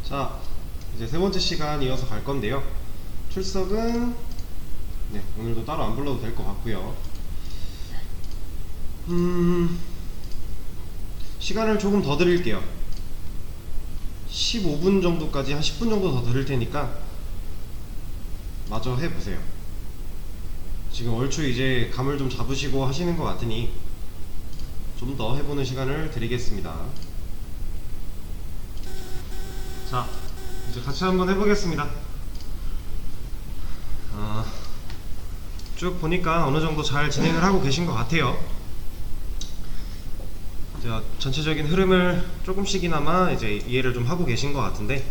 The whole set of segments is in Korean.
자, 이제 세 번째 시간 이어서 갈 건데요. 출석은 오늘도 따로 안 불러도 될 것 같고요. 시간을 조금 더 드릴게요. 15분 정도까지, 한 10분 정도 더 드릴 테니까 마저 해보세요. 지금 얼추 이제 감을 좀 잡으시고 하시는 것 같으니 좀 더 해보는 시간을 드리겠습니다. 자, 이제 같이 한번 해보겠습니다. 쭉 보니까 어느 정도 잘 진행을 하고 계신 것 같아요. 제가 전체적인 흐름을 조금씩이나마 이제 이해를 좀 하고 계신 것 같은데,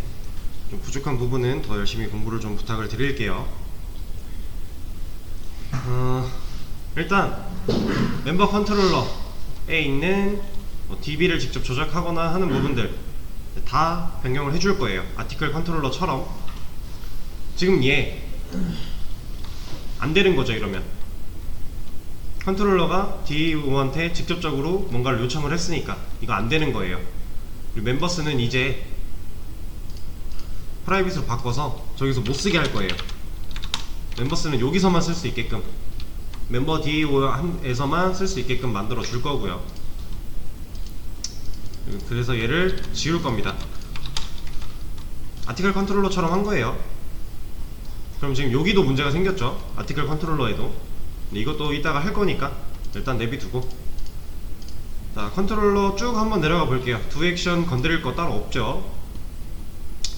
좀 부족한 부분은 더 열심히 공부를 좀 부탁을 드릴게요. 일단 멤버 컨트롤러에 있는 DB를 직접 조작하거나 하는 부분들 다 변경을 해줄 거예요. 아티클 컨트롤러처럼. 지금 얘 안 되는 거죠. 이러면 컨트롤러가 DO한테 직접적으로 뭔가를 요청을 했으니까 이거 안 되는 거예요. 그리고 멤버스는 이제 프라이빗으로 바꿔서 저기서 못 쓰게 할 거예요. 멤버스는 여기서만 쓸 수 있게끔, 멤버 DO에서만 쓸 수 있게끔 만들어 줄 거고요. 그래서 얘를 지울 겁니다. 아티클 컨트롤러처럼 한 거예요. 그럼 지금 여기도 문제가 생겼죠. 아티클 컨트롤러에도. 근데 이것도 이따가 할 거니까 일단 내비두고, 자, 컨트롤러 쭉 한번 내려가 볼게요. 두 액션 건드릴 거 따로 없죠.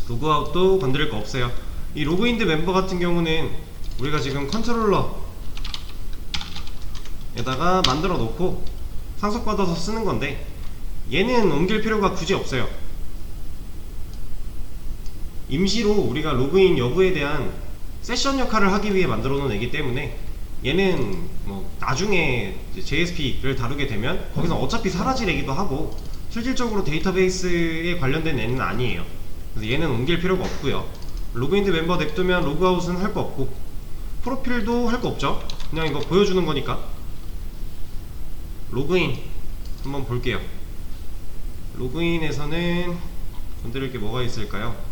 로그아웃도 건드릴 거 없어요. 이 로그인드 멤버 같은 경우는 우리가 지금 컨트롤러에다가 만들어 놓고 상속받아서 쓰는 건데, 얘는 옮길 필요가 굳이 없어요. 임시로 우리가 로그인 여부에 대한 세션 역할을 하기 위해 만들어 놓은 애기 때문에 얘는 뭐 나중에 JSP를 다루게 되면 거기서 어차피 사라질 애기도 하고 실질적으로 데이터베이스에 관련된 애는 아니에요. 그래서 얘는 옮길 필요가 없고요. 로그인드 멤버 냅두면 로그아웃은 할 거 없고 프로필도 할 거 없죠. 그냥 이거 보여주는 거니까. 로그인 한번 볼게요. 로그인에서는 건드릴 게 뭐가 있을까요?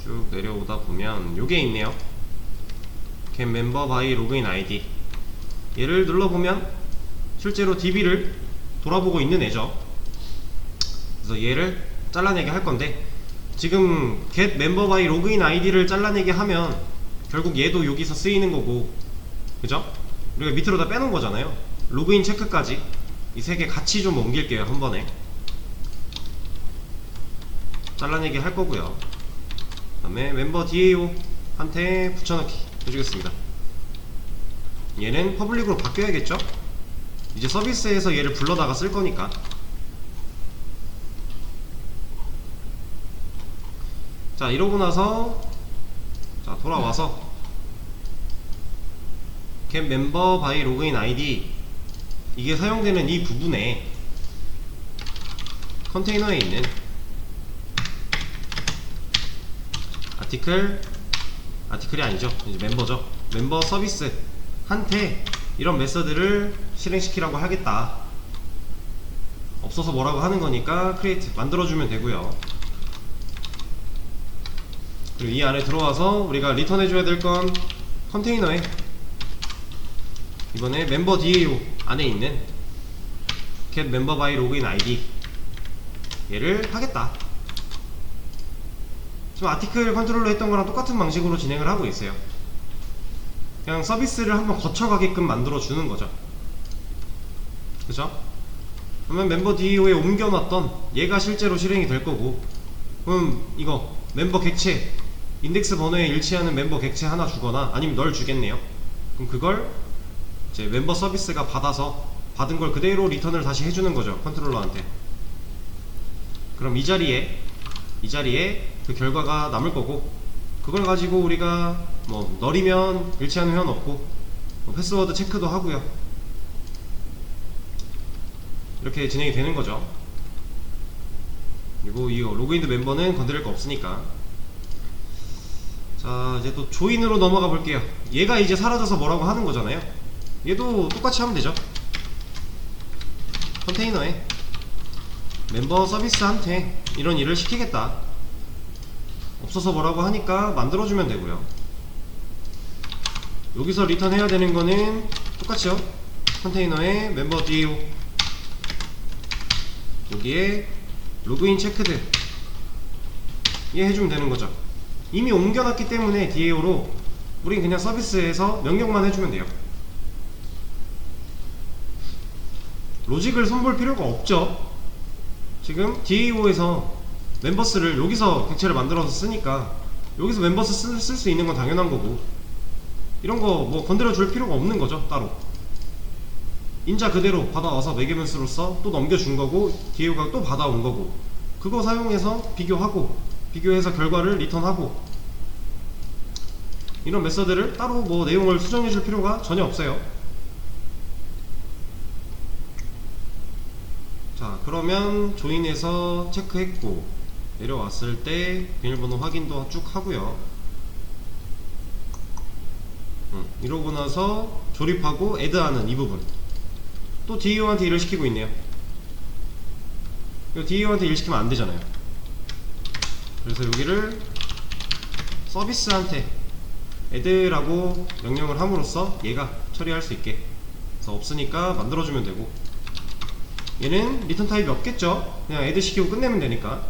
쭉 내려오다 보면 요게 있네요. get member by login ID. 얘를 눌러보면 실제로 DB를 돌아보고 있는 애죠. 그래서 얘를 잘라내게 할 건데, 지금 get member by login ID를 잘라내게 하면 결국 얘도 여기서 쓰이는 거고, 그죠? 우리가 밑으로 다 빼놓은 거잖아요. 로그인 체크까지 이 세 개 같이 좀 옮길게요. 한 번에 잘라내게 할 거고요. 그 다음에 멤버 DAO 한테 붙여넣기 해주겠습니다. 얘는 퍼블릭으로 바뀌어야겠죠? 이제 서비스에서 얘를 불러다가 쓸 거니까. 자, 이러고 나서 자, 돌아와서 get member by login ID, 이게 사용되는 이 부분에 컨테이너에 있는 아티클이 아니죠, 이제 멤버죠. 멤버 서비스 한테 이런 메서드를 실행시키라고 하겠다. 없어서 뭐라고 하는 거니까 create 만들어주면 되고요. 그리고 이 안에 들어와서 우리가 리턴 해줘야 될 건 컨테이너에 이번에 멤버 DAO 안에 있는 get member by login ID 얘를 하겠다. 지금 아티클 컨트롤러 했던 거랑 똑같은 방식으로 진행을 하고 있어요. 그냥 서비스를 한번 거쳐가게끔 만들어 주는 거죠. 그죠? 그러면 멤버 DAO에 옮겨놨던 얘가 실제로 실행이 될 거고, 그럼 이거 멤버 객체 인덱스 번호에 일치하는 멤버 객체 하나 주거나 아니면 널 주겠네요. 그럼 그걸 이제 멤버 서비스가 받아서 받은 걸 그대로 리턴을 다시 해주는 거죠, 컨트롤러한테. 그럼 이 자리에 그 결과가 남을 거고, 그걸 가지고 우리가 뭐 널이면 일치하는 회원 없고 뭐 패스워드 체크도 하고요. 이렇게 진행이 되는 거죠. 그리고 이 로그인드 멤버는 건드릴 거 없으니까. 자, 이제 또 조인으로 넘어가 볼게요. 얘가 이제 사라져서 뭐라고 하는 거잖아요. 얘도 똑같이 하면 되죠. 컨테이너에 멤버 서비스한테 이런 일을 시키겠다, 없어서 뭐라고 하니까 만들어주면 되고요. 여기서 리턴 해야 되는 거는 똑같이요. 컨테이너에 멤버 DAO, 여기에 로그인 체크드 얘 해주면 되는 거죠. 이미 옮겨놨기 때문에 DAO로 우린 그냥 서비스에서 명령만 해주면 돼요. 로직을 손볼 필요가 없죠. 지금 DAO에서 멤버스를 여기서 객체를 만들어서 쓰니까 여기서 멤버스 쓸 수 있는 건 당연한 거고, 이런 거 뭐 건드려 줄 필요가 없는 거죠. 따로 인자 그대로 받아와서 매개변수로서 또 넘겨준 거고, DAO가 또 받아온 거고, 그거 사용해서 비교하고, 비교해서 결과를 리턴하고, 이런 메서드를 따로 뭐 내용을 수정해 줄 필요가 전혀 없어요. 자, 그러면 조인해서 체크했고, 내려왔을 때 비밀번호 확인도 쭉 하고요. 이러고 나서 조립하고 애드하는 이 부분, 또 DAO한테 일을 시키고 있네요. 이거 DAO한테 일 시키면 안 되잖아요. 그래서 여기를 서비스한테 애드라고 명령을 함으로써 얘가 처리할 수 있게, 그래서 없으니까 만들어주면 되고, 얘는 리턴 타입이 없겠죠. 그냥 애드 시키고 끝내면 되니까.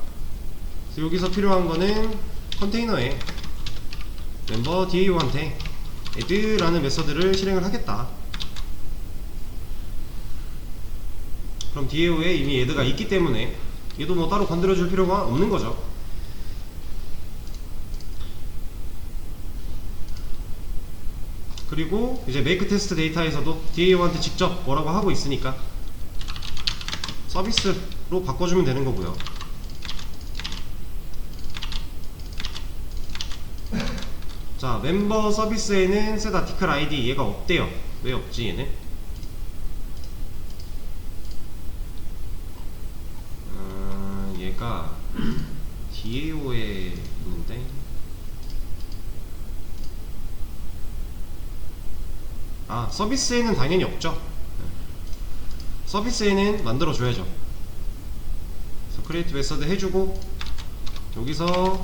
그래서 여기서 필요한 거는 컨테이너에 멤버 DAO한테 애드라는 메서드를 실행을 하겠다. 그럼 DAO에 이미 애드가 있기 때문에 얘도 뭐 따로 건드려줄 필요가 없는 거죠. 그리고 이제 메이크 테스트 데이터에서도 DAO한테 직접 뭐라고 하고 있으니까 서비스로 바꿔주면 되는 거고요. 자, 멤버 서비스에는 set article ID 얘가 없대요. 왜 없지 얘는? 얘가 DAO에 있는데, 서비스에는 당연히 없죠. 서비스에는 만들어줘야죠. 그래서 create method 해주고, 여기서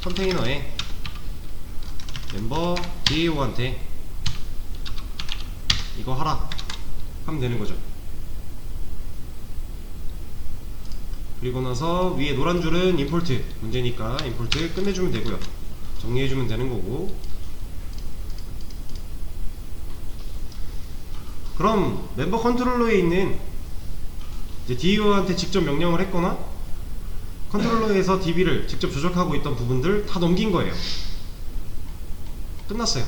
컨테이너에 멤버 DAO한테 이거 하라 하면 되는 거죠. 그리고 나서 위에 노란 줄은 임포트 문제니까 임포트 끝내주면 되고요. 정리해주면 되는 거고. 그럼 멤버 컨트롤러에 있는 이제 DAO한테 직접 명령을 했거나 컨트롤러에서 DB를 직접 조작하고 있던 부분들 다 넘긴 거예요. 끝났어요.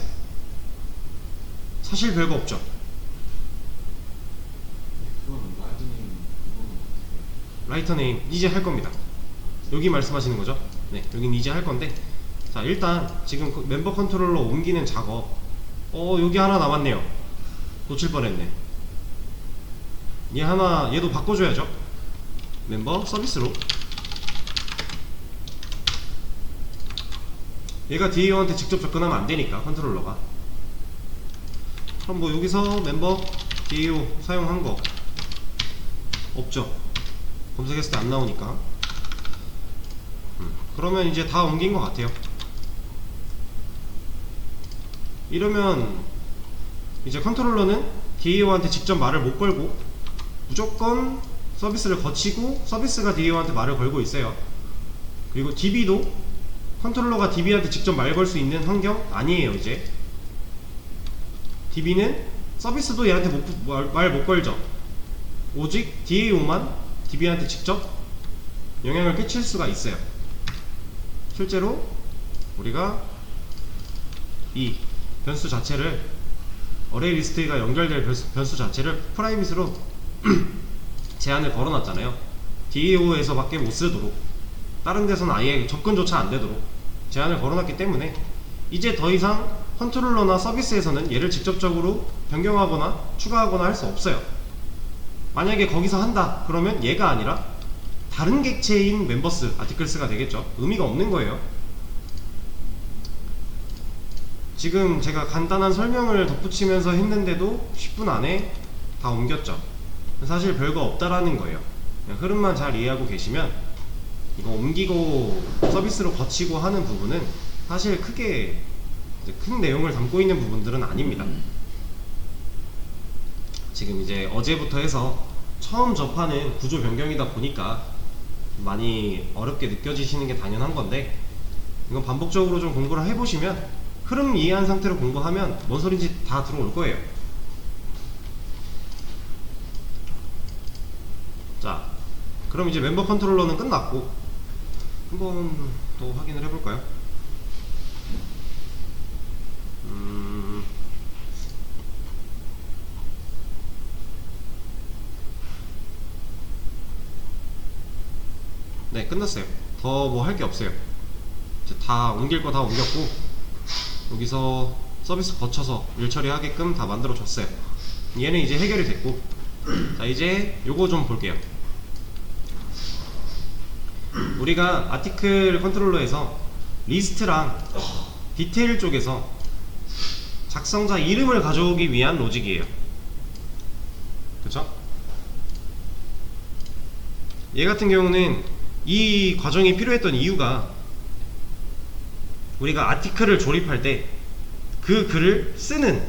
사실 별거 없죠. 라이터 네임 이제 할 겁니다. 여기 말씀하시는 거죠? 네, 여긴 이제 할 건데, 자, 일단 지금 멤버 컨트롤러 옮기는 작업, 여기 하나 남았네요. 놓칠 뻔했네. 얘도 바꿔줘야죠. 멤버 서비스로. 얘가 DAO한테 직접 접근하면 안 되니까, 컨트롤러가. 그럼 뭐 여기서 멤버 DAO 사용한 거 없죠. 검색했을 때 안 나오니까. 그러면 이제 다 옮긴 것 같아요. 이러면 이제 컨트롤러는 DAO한테 직접 말을 못 걸고 무조건 서비스를 거치고 서비스가 DAO한테 말을 걸고 있어요. 그리고 DB도 컨트롤러가 DB한테 직접 말 걸 수 있는 환경 아니에요. 이제 DB는 서비스도 얘한테 말 못 걸죠. 오직 DAO만 DB한테 직접 영향을 끼칠 수가 있어요. 실제로 우리가 이 변수 자체를, 어레이 리스트가 연결될 변수 자체를 프라이빗으로 제한을 걸어놨잖아요. DAO에서 밖에 못 쓰도록, 다른 데서는 아예 접근조차 안 되도록 제한을 걸어놨기 때문에 이제 더 이상 컨트롤러나 서비스에서는 얘를 직접적으로 변경하거나 추가하거나 할 수 없어요. 만약에 거기서 한다 그러면 얘가 아니라 다른 객체인 멤버스 아티클스가 되겠죠. 의미가 없는 거예요. 지금 제가 간단한 설명을 덧붙이면서 했는데도 10분 안에 다 옮겼죠. 사실 별거 없다라는 거예요. 그냥 흐름만 잘 이해하고 계시면 이거 옮기고 서비스로 거치고 하는 부분은 사실 크게 이제 큰 내용을 담고 있는 부분들은 아닙니다. 지금 이제 어제부터 해서 처음 접하는 구조 변경이다 보니까 많이 어렵게 느껴지시는 게 당연한 건데, 이건 반복적으로 좀 공부를 해보시면 흐름 이해한 상태로 공부하면 뭔 소린지 다 들어올 거예요. 자, 그럼 이제 멤버 컨트롤러는 끝났고 한번 또 확인을 해볼까요? 네, 끝났어요. 더 뭐 할 게 없어요. 이제 다 옮길 거 다 옮겼고, 여기서 서비스 거쳐서 일 처리하게끔 다 만들어 줬어요. 얘는 이제 해결이 됐고, 자, 이제 요거 좀 볼게요. 우리가 아티클 컨트롤러에서 리스트랑 디테일 쪽에서 작성자 이름을 가져오기 위한 로직이에요. 그쵸? 얘 같은 경우는 이 과정이 필요했던 이유가, 우리가 아티클을 조립할 때 그 글을 쓰는,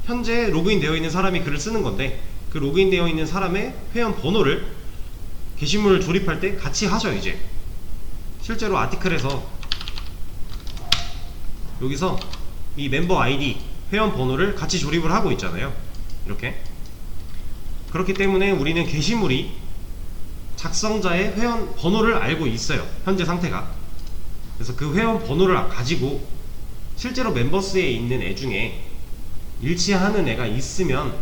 현재 로그인 되어 있는 사람이 글을 쓰는 건데, 그 로그인 되어 있는 사람의 회원 번호를 게시물 조립할 때 같이 하죠. 이제 실제로 아티클에서 여기서 이 멤버 아이디, 회원 번호를 같이 조립을 하고 있잖아요. 이렇게. 그렇기 때문에 우리는 게시물이 작성자의 회원 번호를 알고 있어요. 현재 상태가. 그래서 그 회원 번호를 가지고 실제로 멤버스에 있는 애 중에 일치하는 애가 있으면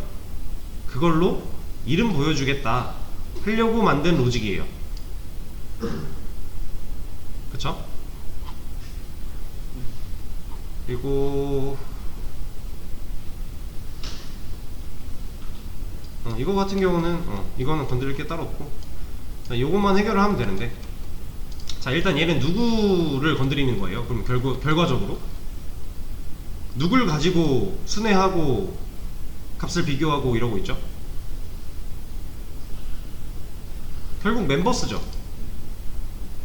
그걸로 이름 보여주겠다 하려고 만든 로직이에요. 그쵸? 그리고 이거 같은 경우는 이거는 건드릴 게 따로 없고, 요것만 해결을 하면 되는데, 자, 일단 얘는 누구를 건드리는 거예요? 그럼 결과적으로 누굴 가지고 순회하고 값을 비교하고 이러고 있죠? 결국 멤버스죠.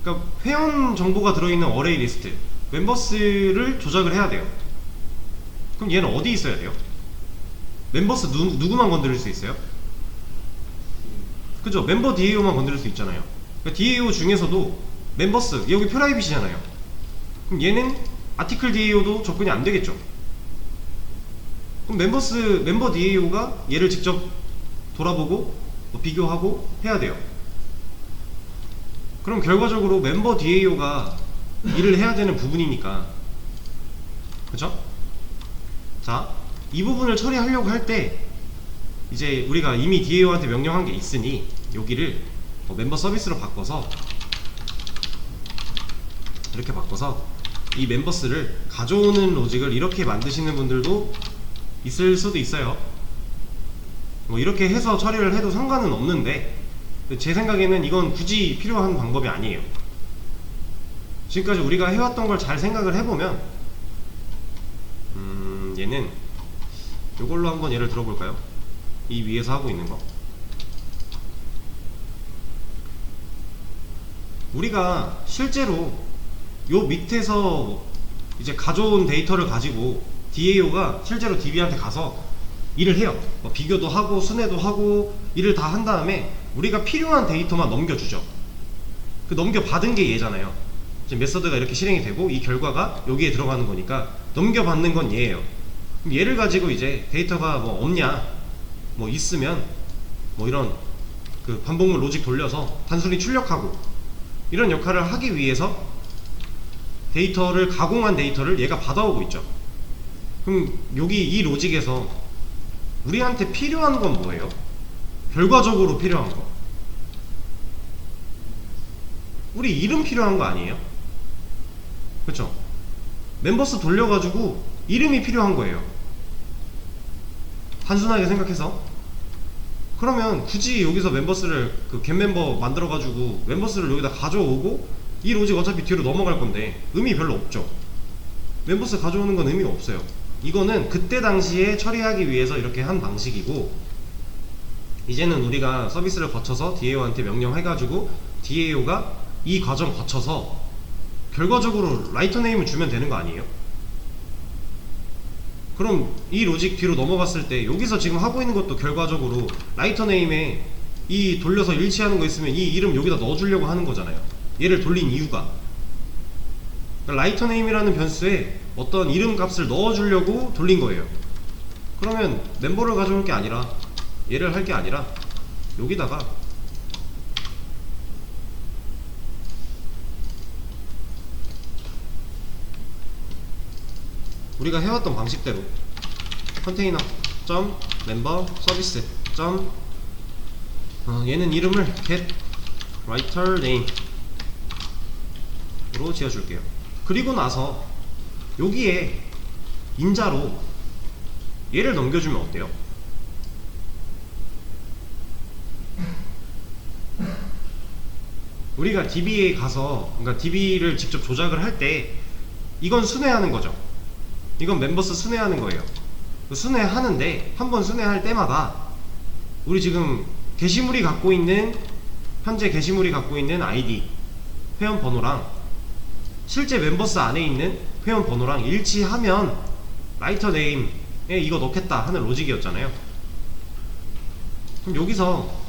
그러니까 회원 정보가 들어있는 어레이 리스트, 멤버스를 조작을 해야 돼요. 그럼 얘는 어디 있어야 돼요? 멤버스 누구만 건드릴 수 있어요? 그죠? 멤버 DAO만 건드릴 수 있잖아요. 그러니까 DAO 중에서도 멤버스, 여기 프라이빗이잖아요. 그럼 얘는 아티클 DAO도 접근이 안 되겠죠? 그럼 멤버 DAO가 얘를 직접 돌아보고 비교하고 해야 돼요. 그럼 결과적으로 멤버 DAO가 일을 해야 되는 부분이니까, 그쵸? 자, 이 부분을 처리하려고 할 때 이제 우리가 이미 DAO한테 명령한 게 있으니 여기를 멤버 서비스로 바꿔서, 이렇게 바꿔서 이 멤버스를 가져오는 로직을 이렇게 만드시는 분들도 있을 수도 있어요. 뭐 이렇게 해서 처리를 해도 상관은 없는데, 제 생각에는 이건 굳이 필요한 방법이 아니에요. 지금까지 우리가 해왔던 걸 잘 생각을 해보면, 얘는 이걸로 한번 예를 들어볼까요? 이 위에서 하고 있는 거, 우리가 실제로 요 밑에서 이제 가져온 데이터를 가지고 DAO가 실제로 DB한테 가서 일을 해요. 뭐 비교도 하고 순회도 하고 일을 다 한 다음에 우리가 필요한 데이터만 넘겨주죠. 그 넘겨받은 게 얘잖아요. 지금 메서드가 이렇게 실행이 되고 이 결과가 여기에 들어가는 거니까 넘겨받는 건 얘예요. 그럼 얘를 가지고 이제 데이터가 뭐 없냐, 뭐 있으면 뭐 이런 그 반복문 로직 돌려서 단순히 출력하고 이런 역할을 하기 위해서 데이터를, 가공한 데이터를 얘가 받아오고 있죠. 그럼 여기 이 로직에서 우리한테 필요한 건 뭐예요? 결과적으로 필요한 거, 우리 이름 필요한 거 아니에요? 그쵸? 멤버스 돌려가지고 이름이 필요한 거예요. 단순하게 생각해서. 그러면 굳이 여기서 멤버스를 그 겟멤버 만들어가지고 멤버스를 여기다 가져오고 이 로직 어차피 뒤로 넘어갈 건데 의미 별로 없죠. 멤버스 가져오는 건 의미가 없어요. 이거는 그때 당시에 처리하기 위해서 이렇게 한 방식이고, 이제는 우리가 서비스를 거쳐서 DAO한테 명령해가지고 DAO가 이 과정 거쳐서 결과적으로 라이터 네임을 주면 되는 거 아니에요? 그럼 이 로직 뒤로 넘어갔을 때 여기서 지금 하고 있는 것도 결과적으로 라이터 네임에 이 돌려서 일치하는 거 있으면 이 이름 여기다 넣어주려고 하는 거잖아요. 얘를 돌린 이유가 그러니까 라이터 네임이라는 변수에 어떤 이름 값을 넣어주려고 돌린 거예요. 그러면 멤버를 가져올 게 아니라 얘를 할 게 아니라 여기다가 우리가 해왔던 방식대로 컨테이너 점 멤버 서비스 점 얘는 이름을 get writer name 으로 지어줄게요. 그리고 나서 여기에 인자로 얘를 넘겨주면 어때요? 우리가 DB에 가서 그러니까 DB를 직접 조작을 할 때 이건 순회하는 거죠. 이건 멤버스 순회하는 거예요. 순회하는데 한번 순회할 때마다 우리 지금 게시물이 갖고 있는 현재 게시물이 갖고 있는 아이디 회원 번호랑 실제 멤버스 안에 있는 회원 번호랑 일치하면 라이터 네임에 이거 넣겠다 하는 로직이었잖아요. 그럼 여기서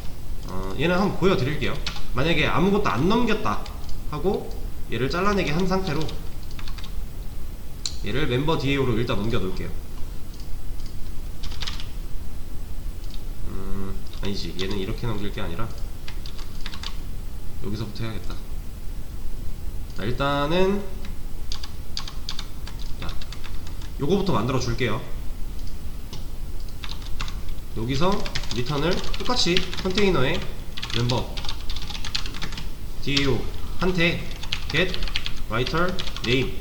얘는 한번 보여드릴게요. 만약에 아무것도 안 넘겼다 하고 얘를 잘라내게 한 상태로 얘를 멤버 DAO로 일단 넘겨 놓을게요. 아니지, 얘는 이렇게 넘길 게 아니라 여기서부터 해야겠다. 자, 일단은 요거부터 만들어 줄게요. 여기서 리턴을 똑같이 컨테이너에 멤버 DAO 한테 get writer name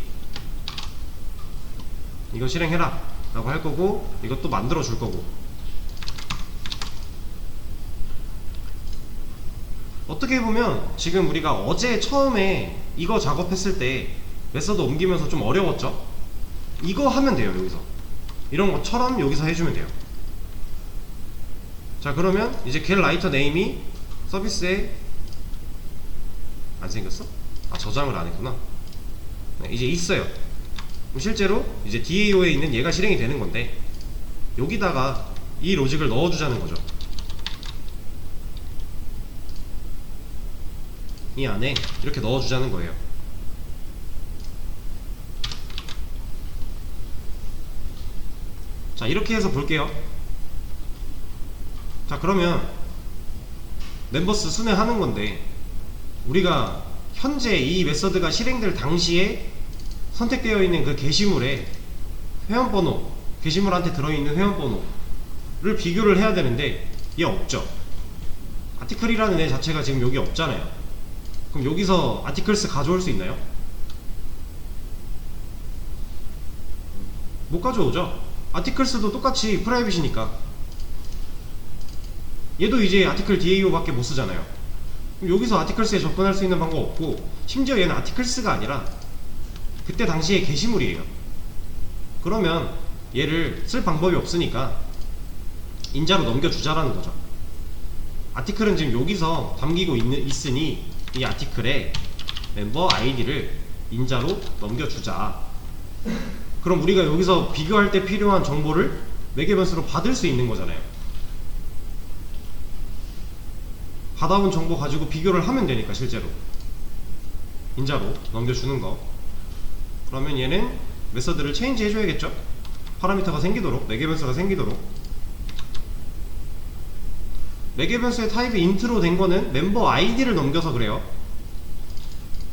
이거 실행해라 라고 할 거고 이것도 만들어 줄 거고 어떻게 보면 지금 우리가 어제 처음에 이거 작업했을 때 메서드 옮기면서 좀 어려웠죠? 이거 하면 돼요. 여기서 이런 것처럼 여기서 해주면 돼요. 자, 그러면 이제 get writer name이 서비스에 안 생겼어? 아, 저장을 안 했구나. 네, 이제 있어요. 실제로 이제 DAO에 있는 얘가 실행이 되는 건데 여기다가 이 로직을 넣어주자는 거죠. 이 안에 이렇게 넣어주자는 거예요. 자, 이렇게 해서 볼게요. 자, 그러면 멤버스 순회하는 건데 우리가 현재 이 메서드가 실행될 당시에 선택되어 있는 그 게시물에 회원번호, 게시물한테 들어있는 회원번호를 비교를 해야 되는데 얘 없죠. 아티클이라는 애 자체가 지금 여기 없잖아요. 그럼 여기서 아티클스 가져올 수 있나요? 못 가져오죠. 아티클스도 똑같이 프라이빗이니까 얘도 이제 아티클 DAO 밖에 못 쓰잖아요. 그럼 여기서 아티클스에 접근할 수 있는 방법 없고 심지어 얘는 아티클스가 아니라 그때 당시의 게시물이에요. 그러면 얘를 쓸 방법이 없으니까 인자로 넘겨주자라는 거죠. 아티클은 지금 여기서 담기고 있으니 이 아티클에 멤버 아이디를 인자로 넘겨주자. 그럼 우리가 여기서 비교할 때 필요한 정보를 매개변수로 받을 수 있는 거잖아요. 받아온 정보 가지고 비교를 하면 되니까 실제로 인자로 넘겨주는 거. 그러면 얘는 메서드를 체인지 해줘야겠죠? 파라미터가 생기도록, 매개변수가 생기도록. 매개변수의 타입이 인트로 된 거는 멤버 아이디를 넘겨서 그래요.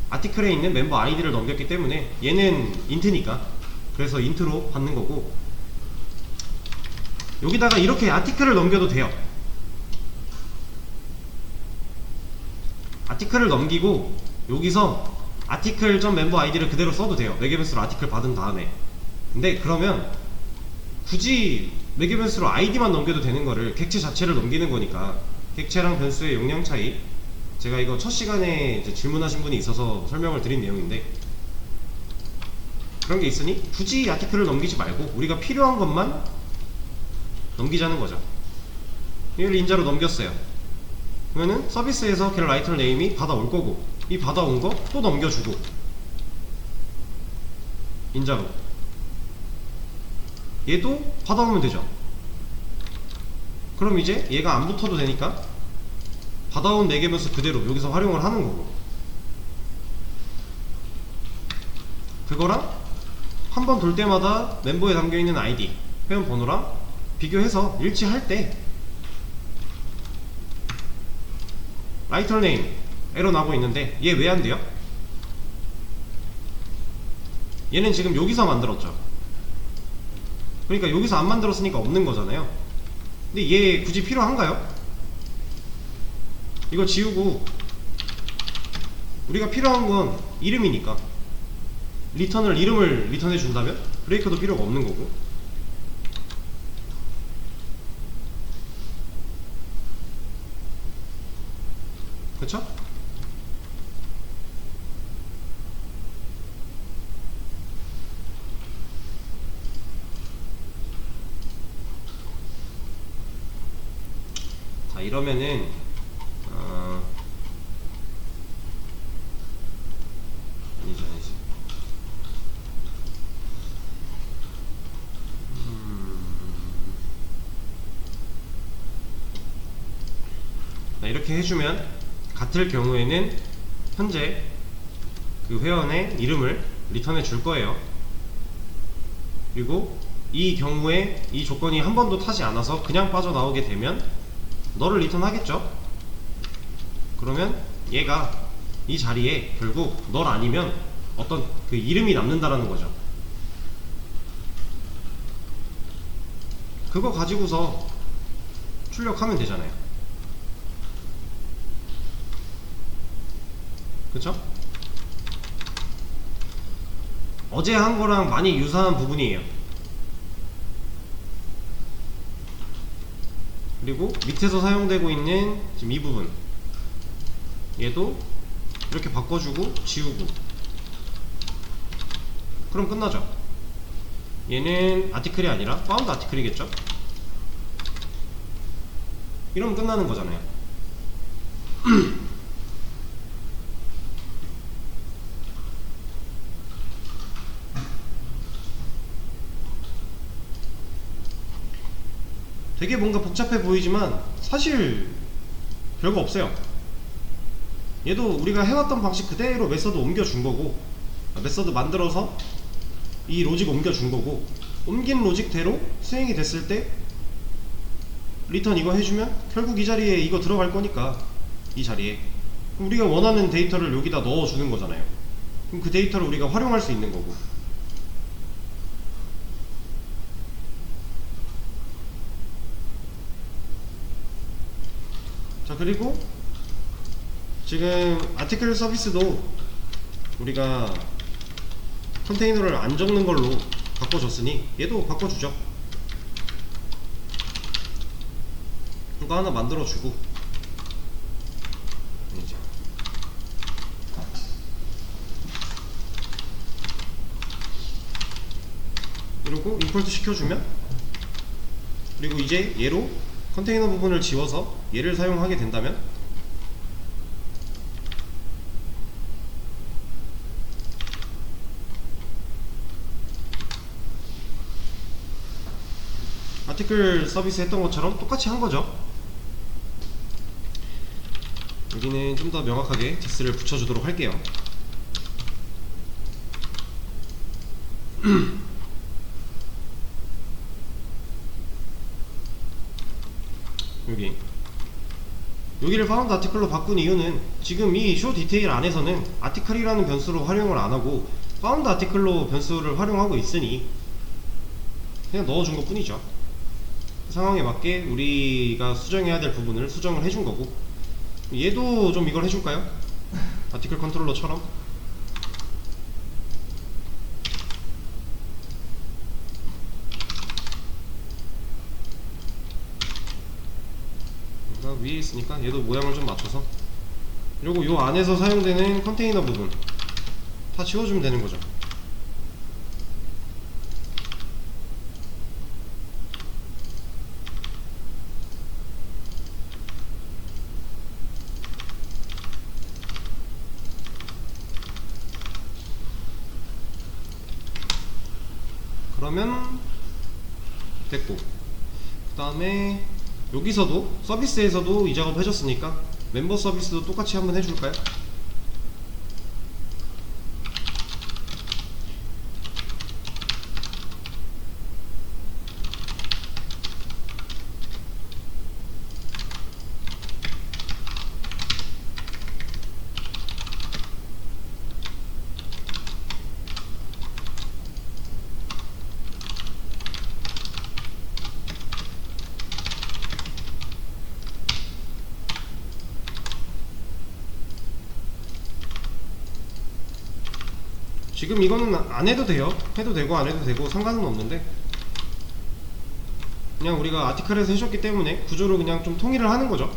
아티클에 있는 멤버 아이디를 넘겼기 때문에 얘는 인트니까 그래서 인트로 받는 거고 여기다가 이렇게 아티클을 넘겨도 돼요. 아티클을 넘기고 여기서 아티클 점 멤버 아이디를 그대로 써도 돼요. 매개변수로 아티클 받은 다음에. 근데 그러면 굳이 매개변수로 아이디만 넘겨도 되는 거를 객체 자체를 넘기는 거니까 객체랑 변수의 용량 차이, 제가 이거 첫 시간에 이제 질문하신 분이 있어서 설명을 드린 내용인데 그런 게 있으니 굳이 아티클을 넘기지 말고 우리가 필요한 것만 넘기자는 거죠. 얘를 인자로 넘겼어요. 그러면은 서비스에서 걔를 라이터 네임이 받아올 거고, 이 받아온 거 또 넘겨주고 인자로 얘도 받아오면 되죠. 그럼 이제 얘가 안 붙어도 되니까 받아온 4개 변수 그대로 여기서 활용을 하는 거고, 그거랑 한 번 돌 때마다 멤버에 담겨있는 아이디, 회원 번호랑 비교해서 일치할 때 라이터 네임 에러 나고 있는데 얘 왜 안 돼요? 얘는 지금 여기서 만들었죠. 그러니까 여기서 안 만들었으니까 없는 거잖아요. 근데 얘 굳이 필요한가요? 이거 지우고 우리가 필요한 건 이름이니까 이름을 리턴해 준다면 브레이크도 필요가 없는 거고, 그쵸? 자, 이러면은 아니지. 자, 이렇게 해주면 같을 경우에는 현재 그 회원의 이름을 리턴해 줄 거예요. 그리고 이 경우에 이 조건이 한 번도 타지 않아서 그냥 빠져나오게 되면 너를 리턴하겠죠. 그러면 얘가 이 자리에 결국 널 아니면 어떤 그 이름이 남는다라는 거죠. 그거 가지고서 출력하면 되잖아요. 그쵸? 어제 한 거랑 많이 유사한 부분이에요. 그리고 밑에서 사용되고 있는 지금 이 부분, 얘도 이렇게 바꿔주고 지우고, 그럼 끝나죠. 얘는 아티클이 아니라 파운드 아티클이겠죠. 이러면 끝나는 거잖아요. 되게 뭔가 복잡해 보이지만 사실 별거 없어요. 얘도 우리가 해왔던 방식 그대로 메서드 옮겨준 거고, 메서드 만들어서 이 로직 옮겨준 거고, 옮긴 로직대로 수행이 됐을 때 리턴 이거 해주면 결국 이 자리에 이거 들어갈 거니까, 이 자리에 그럼 우리가 원하는 데이터를 여기다 넣어주는 거잖아요. 그럼 그 데이터를 우리가 활용할 수 있는 거고. 자, 그리고 지금 아티클 서비스도 우리가 컨테이너를 안 적는 걸로 바꿔줬으니 얘도 바꿔주죠. 이거 하나 만들어주고, 이제 이러고 임포트 시켜주면, 그리고 이제 얘로 컨테이너 부분을 지워서 얘를 사용하게 된다면 아티클 서비스 했던 것처럼 똑같이 한 거죠. 여기는 좀 더 명확하게 디스를 붙여주도록 할게요. 여기를 파운드 아티클로 바꾼 이유는 지금 이 쇼 디테일 안에서는 아티클이라는 변수로 활용을 안하고 파운드 아티클로 변수를 활용하고 있으니 그냥 넣어준 것 뿐이죠. 상황에 맞게 우리가 수정해야 될 부분을 수정을 해준 거고, 얘도 좀 이걸 해줄까요? 아티클 컨트롤러처럼 위에 있으니까 얘도 모양을 좀 맞춰서, 그리고 요 안에서 사용되는 컨테이너 부분 다 지워주면 되는 거죠. 그러면 됐고, 그 다음에 여기서도 서비스에서도 이 작업 해줬으니까 멤버 서비스도 똑같이 한번 해줄까요? 지금 이거는 안 해도 돼요. 해도 되고 안 해도 되고 상관은 없는데, 그냥 우리가 아티클에서 해줬기 때문에 구조를 그냥 좀 통일을 하는 거죠.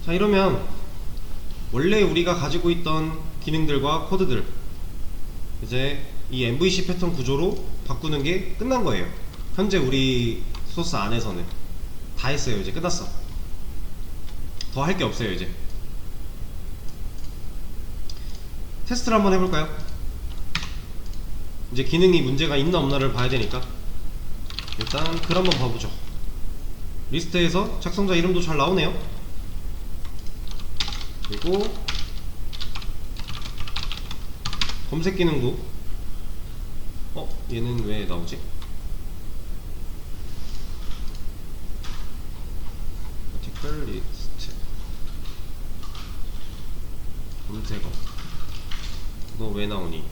자, 이러면 원래 우리가 가지고 있던 기능들과 코드들, 이제 이 MVC 패턴 구조로 바꾸는 게 끝난 거예요. 현재 우리 소스 안에서는 다 했어요. 이제 끝났어. 더 할 게 없어요. 이제 테스트를 한번 해볼까요? 이제 기능이 문제가 있나 없나를 봐야 되니까 일단 글 한번 봐보죠. 리스트에서 작성자 이름도 잘 나오네요. 그리고 검색 기능도, 얘는 왜 나오지? 아티클 리스트 검색어, 너 왜 나오니?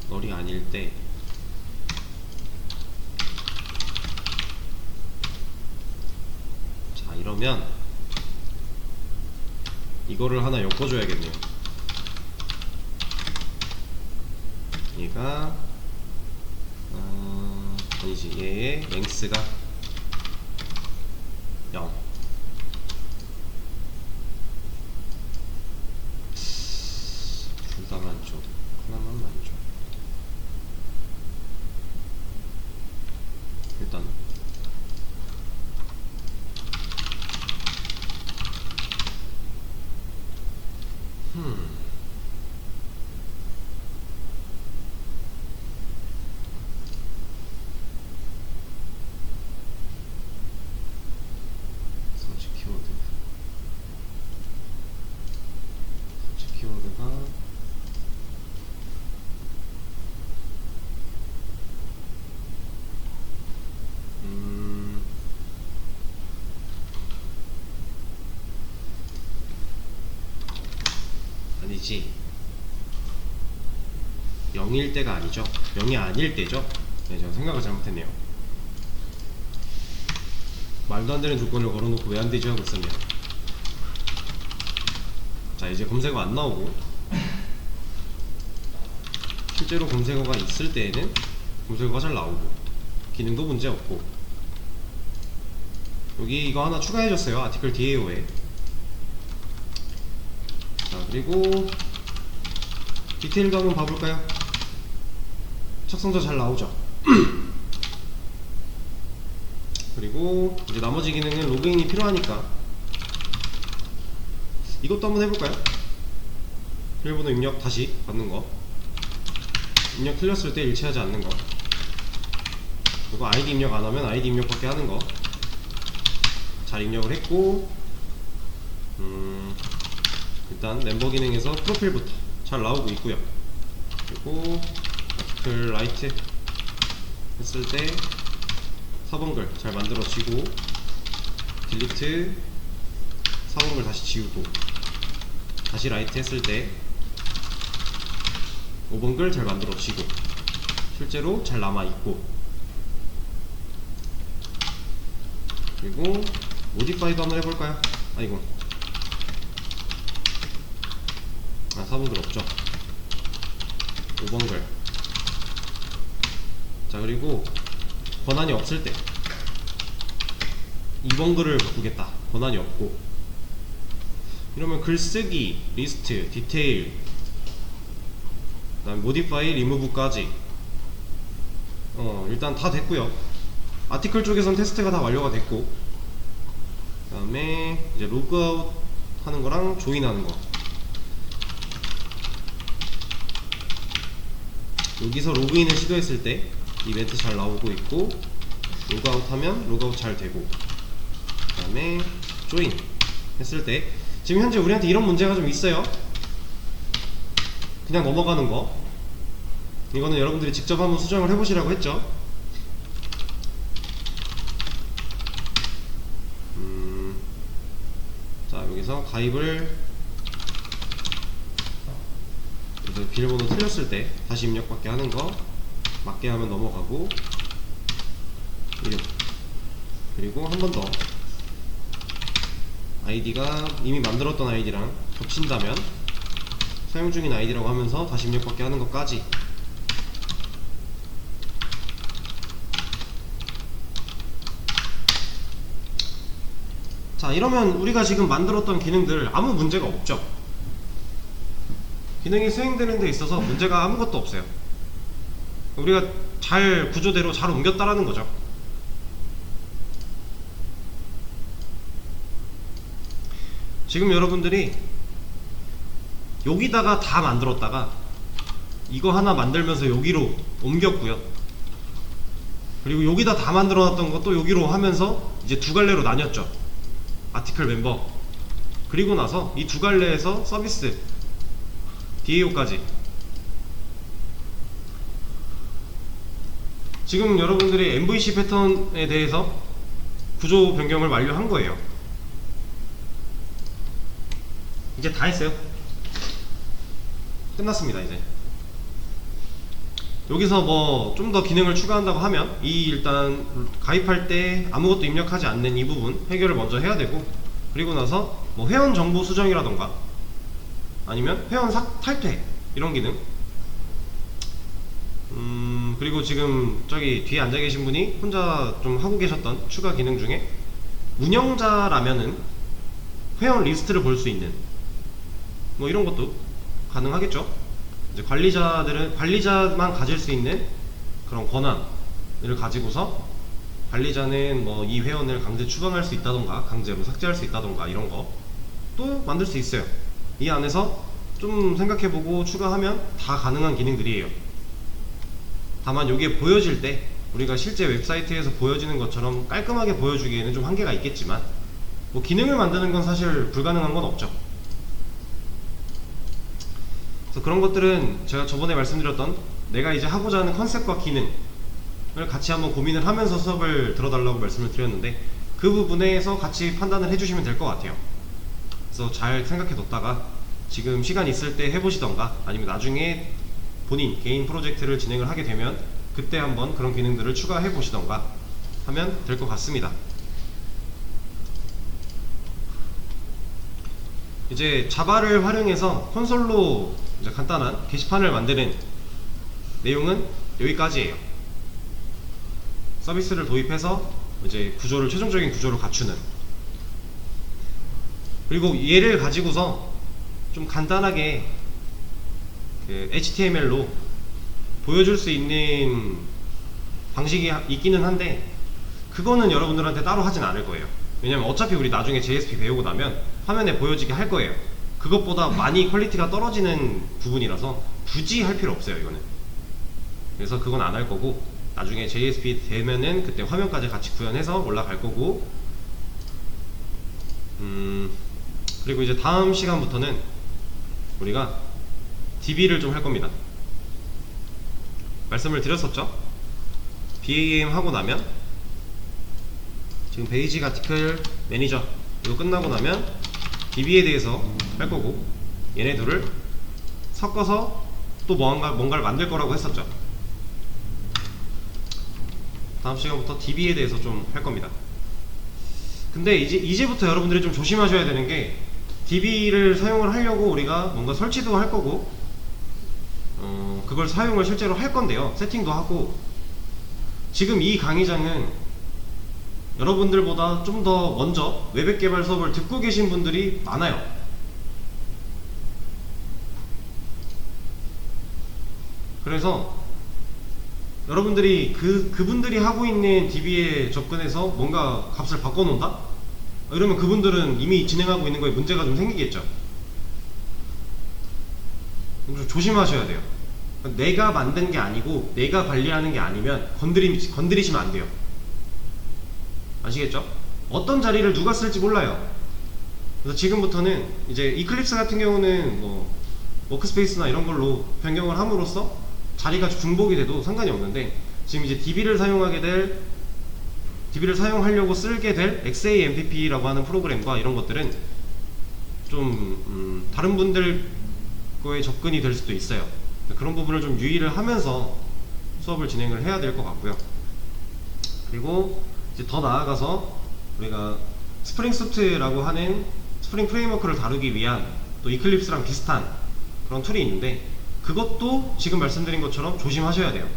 널이 아닐 때 자, 이러면 이거를 하나 엮어줘야겠네요. 얘가 아니지, 얘의 랭스가 0. 둘 다 만족, 하나만 만족. 일단 서치 키워드, 서치 키워드가 아니지, 0일 때가 아니죠. 0이 아닐 때죠. 네, 제가 생각을 잘못했네요. 말도 안 되는 조건을 걸어놓고 왜 안 되지 하고 있었네요. 자, 이제 검색어 안 나오고, 실제로 검색어가 있을 때에는 검색어가 잘 나오고, 기능도 문제 없고. 여기 이거 하나 추가해줬어요. 아티클 DAO에. 자, 그리고 디테일도 한번 봐볼까요? 작성자 잘 나오죠. 그리고 이제 나머지 기능은 로그인이 필요하니까 이것도 한번 해볼까요? 비밀번호 입력 다시 받는 거, 입력 틀렸을 때 일치하지 않는 거, 그리고 아이디 입력 안 하면 아이디 입력밖에 하는 거. 잘 입력을 했고, 일단 멤버 기능에서 프로필부터 잘 나오고 있고요. 그리고 아티클 라이트 했을 때 4번 글 잘 만들어지고, 딜리트 4번 글 다시 지우고, 다시 라이트 했을 때 5번 글 잘 만들어지고, 실제로 잘 남아있고. 그리고 모디파이도 한번 해볼까요? 아이고, 4번 글 없죠. 5번 글. 자, 그리고 권한이 없을 때 2번 글을 바꾸겠다, 권한이 없고. 이러면 글쓰기, 리스트, 디테일 그 다음에 modify, remove까지 일단 다 됐고요. 아티클 쪽에선 테스트가 다 완료가 됐고, 그 다음에 이제 로그아웃 하는 거랑 조인 하는 거, 여기서 로그인을 시도했을 때 이벤트 잘 나오고 있고, 로그아웃 하면 로그아웃 잘 되고, 그 다음에 조인 했을 때 지금 현재 우리한테 이런 문제가 좀 있어요. 그냥 넘어가는 거, 이거는 여러분들이 직접 한번 수정을 해보시라고 했죠. 자, 여기서 가입을, 그래서 비밀번호 틀렸을 때 다시 입력받게 하는 거, 맞게 하면 넘어가고, 그리고 한 번 더 아이디가 이미 만들었던 아이디랑 겹친다면 사용 중인 아이디라고 하면서 다시 입력받게 하는 것까지. 자, 이러면 우리가 지금 만들었던 기능들 아무 문제가 없죠. 기능이 수행되는 데 있어서 문제가 아무것도 없어요. 우리가 잘 구조대로 잘 옮겼다라는 거죠. 지금 여러분들이 여기다가 다 만들었다가 이거 하나 만들면서 여기로 옮겼고요. 그리고 여기다 다 만들어 놨던 것도 여기로 하면서 이제 두 갈래로 나뉘었죠. 아티클 멤버, 그리고 나서 이 두 갈래에서 서비스 DAO까지. 지금 여러분들이 MVC 패턴에 대해서 구조 변경을 완료한 거예요. 이제 다 했어요. 끝났습니다. 이제 여기서 뭐 좀 더 기능을 추가한다고 하면 이 일단 가입할 때 아무것도 입력하지 않는 이 부분 해결을 먼저 해야 되고, 그리고 나서 뭐 회원 정보 수정이라던가 아니면 회원 탈퇴 이런 기능, 그리고 지금 저기 뒤에 앉아 계신 분이 혼자 좀 하고 계셨던 추가 기능 중에 운영자라면은 회원 리스트를 볼 수 있는 뭐 이런 것도 가능하겠죠. 이제 관리자만 가질 수 있는 그런 권한을 가지고서 관리자는 뭐 이 회원을 강제 추방할 수 있다던가 강제로 삭제할 수 있다던가 이런 거 또 만들 수 있어요. 이 안에서 좀 생각해보고 추가하면 다 가능한 기능들이에요. 다만 이게 보여질 때 우리가 실제 웹사이트에서 보여지는 것처럼 깔끔하게 보여주기에는 좀 한계가 있겠지만, 뭐 기능을 만드는 건 사실 불가능한 건 없죠. 그래서 그런 것들은 제가 저번에 말씀드렸던 내가 이제 하고자 하는 컨셉과 기능을 같이 한번 고민을 하면서 수업을 들어달라고 말씀을 드렸는데, 그 부분에서 같이 판단을 해주시면 될 것 같아요. 그래서 잘 생각해 뒀다가 지금 시간 있을 때 해보시던가 아니면 나중에 본인 개인 프로젝트를 진행을 하게 되면 그때 한번 그런 기능들을 추가해 보시던가 하면 될 것 같습니다. 이제 자바를 활용해서 콘솔로 이제 간단한 게시판을 만드는 내용은 여기까지예요. 서비스를 도입해서 이제 구조를 최종적인 구조를 갖추는, 그리고 얘를 가지고서 좀 간단하게 그 HTML로 보여줄 수 있는 방식이 있기는 한데 그거는 여러분들한테 따로 하진 않을 거예요. 왜냐면 어차피 우리 나중에 JSP 배우고 나면 화면에 보여지게 할 거예요. 그것보다 많이 퀄리티가 떨어지는 부분이라서 굳이 할 필요 없어요, 이거는. 그래서 그건 안 할 거고, 나중에 JSP 되면은 그때 화면까지 같이 구현해서 올라갈 거고, 그리고 이제 다음 시간부터는 우리가 DB를 좀 할 겁니다. 말씀을 드렸었죠? BAM 하고 나면 지금 베이직 아티클 매니저 이거 끝나고 나면 DB에 대해서 할 거고, 얘네 둘을 섞어서 또 뭔가를 만들 거라고 했었죠. 다음 시간부터 DB에 대해서 좀 할 겁니다. 근데 이제부터 여러분들이 좀 조심하셔야 되는 게, DB를 사용을 하려고 우리가 뭔가 설치도 할 거고, 그걸 사용을 실제로 할 건데요. 세팅도 하고, 지금 이 강의장은 여러분들보다 좀 더 먼저 웹앱 개발 수업을 듣고 계신 분들이 많아요. 그래서 여러분들이 그분들이 하고 있는 DB에 접근해서 뭔가 값을 바꿔놓는다? 이러면 그분들은 이미 진행하고 있는 거에 문제가 좀 생기겠죠. 좀 조심하셔야 돼요. 내가 만든 게 아니고 내가 관리하는 게 아니면 건드리시면 안 돼요. 아시겠죠? 어떤 자리를 누가 쓸지 몰라요. 그래서 지금부터는 이제 이클립스 같은 경우는 뭐 워크스페이스나 이런 걸로 변경을 함으로써 자리가 중복이 돼도 상관이 없는데, 지금 이제 DB를 사용하려고 쓸게 될 XAMPP라고 하는 프로그램과 이런 것들은 좀 다른 분들 거에 접근이 될 수도 있어요. 그런 부분을 좀 유의를 하면서 수업을 진행을 해야 될 것 같고요. 그리고 이제 더 나아가서 우리가 스프링 수트라고 하는 스프링 프레임워크를 다루기 위한 또 이클립스랑 비슷한 그런 툴이 있는데, 그것도 지금 말씀드린 것처럼 조심하셔야 돼요.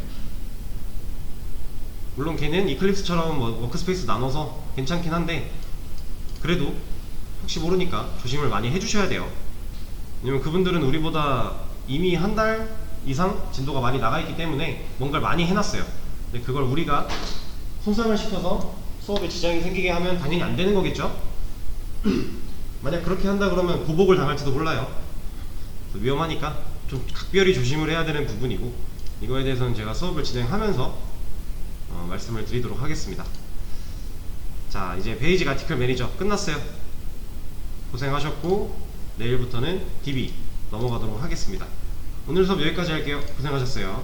물론 걔는 이클립스처럼 뭐 워크스페이스 나눠서 괜찮긴 한데, 그래도 혹시 모르니까 조심을 많이 해주셔야 돼요. 왜냐면 그분들은 우리보다 이미 한 달 이상 진도가 많이 나가 있기 때문에 뭔가를 많이 해놨어요. 근데 그걸 우리가 손상을 시켜서 수업에 지장이 생기게 하면 당연히 안 되는 거겠죠? 만약 그렇게 한다 그러면 보복을 당할지도 몰라요. 위험하니까 좀 각별히 조심을 해야 되는 부분이고, 이거에 대해서는 제가 수업을 진행하면서 말씀을 드리도록 하겠습니다. 자, 이제 베이직 아티클 매니저 끝났어요. 고생하셨고, 내일부터는 DB 넘어가도록 하겠습니다. 오늘 수업 여기까지 할게요. 고생하셨어요.